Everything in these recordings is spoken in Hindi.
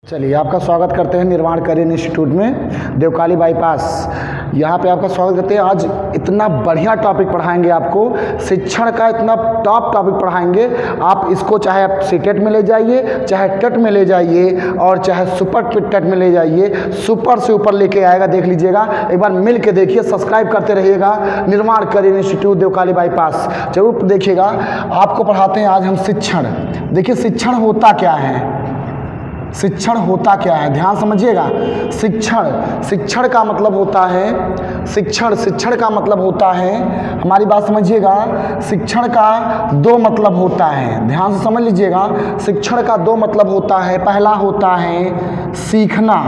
चलिए आपका स्वागत करते हैं निर्माण करियर इंस्टीट्यूट में देवकाली बाईपास। यहाँ पे आपका स्वागत करते हैं। आज इतना बढ़िया टॉपिक पढ़ाएंगे आपको, शिक्षण का इतना टॉप टॉपिक पढ़ाएंगे। आप इसको चाहे आप सीटेट में ले जाइए, चाहे टेट में ले जाइए और चाहे सुपर टेट में ले जाइए, सुपर से ऊपर लेके आएगा। देख लीजिएगा, एक बार मिल के देखिए, सब्सक्राइब करते रहिएगा। निर्माण करियर इंस्टीट्यूट देवकाली बाईपास जरूर देखिएगा। आपको पढ़ाते हैं आज हम शिक्षण। देखिए शिक्षण होता क्या है, शिक्षण होता क्या है, ध्यान समझिएगा। शिक्षण का मतलब होता है, शिक्षण का मतलब होता है, हमारी बात समझिएगा। शिक्षण का दो मतलब होता है, ध्यान से समझ लीजिएगा। शिक्षण का दो मतलब होता है, पहला होता है सीखना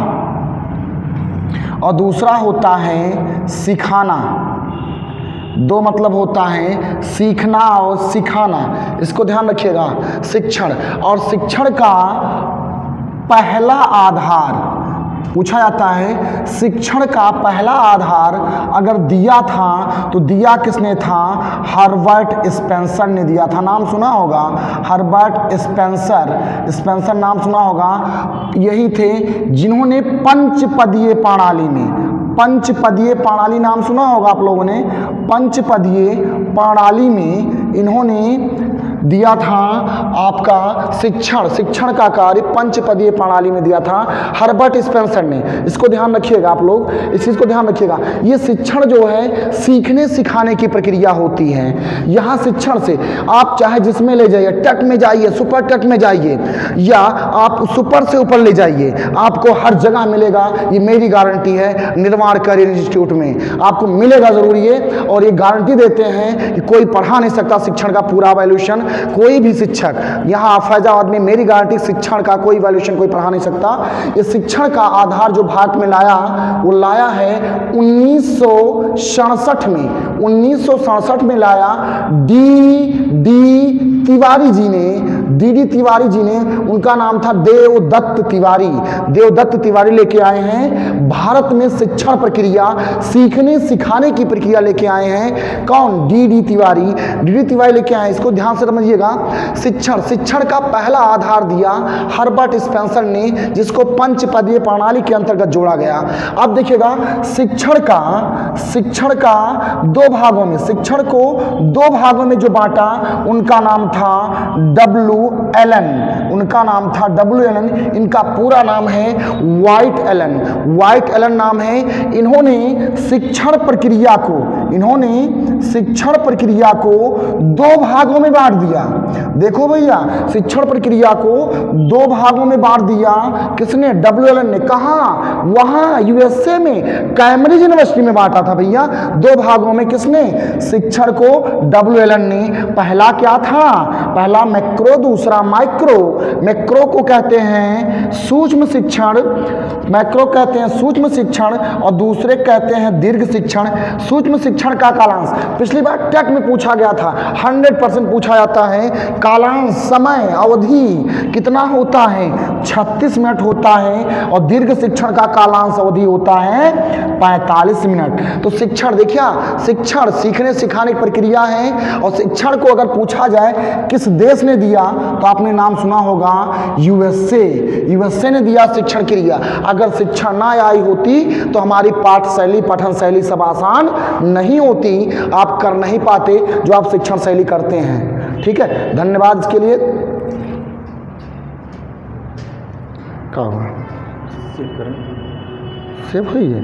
और दूसरा होता है सिखाना। दो मतलब होता है सीखना और सिखाना, इसको ध्यान रखिएगा। शिक्षण और शिक्षण का पहला आधार पूछा जाता है, शिक्षण का पहला आधार अगर दिया था तो दिया किसने था? हर्बर्ट स्पेंसर ने दिया था। नाम सुना होगा, हर्बर्ट स्पेंसर नाम सुना होगा। यही थे जिन्होंने पंचपदीय प्रणाली नाम सुना होगा आप लोगों ने। पंचपदीय प्रणाली में इन्होंने दिया था आपका शिक्षण का कार्य पंचपदीय प्रणाली में दिया था हर्बर्ट स्पेंसर ने। इसको ध्यान रखिएगा आप लोग, इस चीज़ को ध्यान रखिएगा। ये शिक्षण जो है सीखने सिखाने की प्रक्रिया होती है। यहाँ शिक्षण से आप चाहे जिसमें ले जाइए, टेट में जाइए, सुपर टेट में जाइए या आप सुपर से ऊपर ले जाइए, आपको हर जगह मिलेगा। ये मेरी गारंटी है, निर्माण करियर इंस्टीट्यूट में आपको मिलेगा ज़रूर ये। और ये गारंटी देते हैं कि कोई पढ़ा नहीं सकता शिक्षण का पूरा वैल्यूशन, कोई भी शिक्षक। यहाँ फैजाबाद में मेरी गारंटी, शिक्षण का कोई वैल्यूशन कोई पढ़ा नहीं सकता। ये शिक्षण का आधार जो भारत में लाया, वो लाया है 1967 में। 1967 में लाया डी तिवारी जी ने, उनका नाम था देवदत्त तिवारी लेके आए हैं। भारत में शिक्षण प्रक्रिया, सीखने सिखाने की प्रक्रिया लेके आए हैं। कौन? डी तिवारी लेके आए। इसको ध्यान से समझिएगा। शिक्षण का पहला आधार दिया हर्बर्ट स्पेंसर ने, जिसको पंचपदीय प्रणाली के अंतर्गत जोड़ा गया। अब देखिएगा, शिक्षण का दो भागों में, शिक्षण को दो भागों में जो बांटा, उनका नाम था WLN। इनका पूरा नाम है व्हाइट एलन नाम है। इन्होंने शिक्षण प्रक्रिया को दो भागों में बांट दिया। देखो भैया, शिक्षण प्रक्रिया को दो भागों में बांट दिया। किसने? WLN ने। कहाँ? वहाँ USA में कैम्ब्रिज यूनिवर्सिटी में बांटा था भैया, दो भागों में। किसने? शिक्षण को WLN ने। पहला क्या था? पहला मैक्रो, दूसरा माइक्रो। मैक्रो को कहते हैं सूक्ष्म शिक्षण, और दूसरे कहते हैं दीर्घ शिक्षण। सूक्ष्म शिक्षण का कालांश पिछली बार टेट में पूछा गया था, 100% पूछा जाता है। कालांश समय अवधि कितना होता है? 36 मिनट होता है। और दीर्घ शिक्षण का कालांश अवधि होता है 45 मिनट। तो शिक्षण देखिए, शिक्षण सीखने सिखाने की प्रक्रिया है। और शिक्षण को अगर पूछा जाए किस देश ने दिया, तो आपने नाम सुना होगा USA ने दिया शिक्षण क्रिया। अगर शिक्षण ना आई होती तो हमारी पठन शैली सब आसान नहीं होती, आप कर नहीं पाते जो आप शिक्षण शैली करते हैं। ठीक है, धन्यवाद इसके लिए। क्या हुआ? सेव हुई है।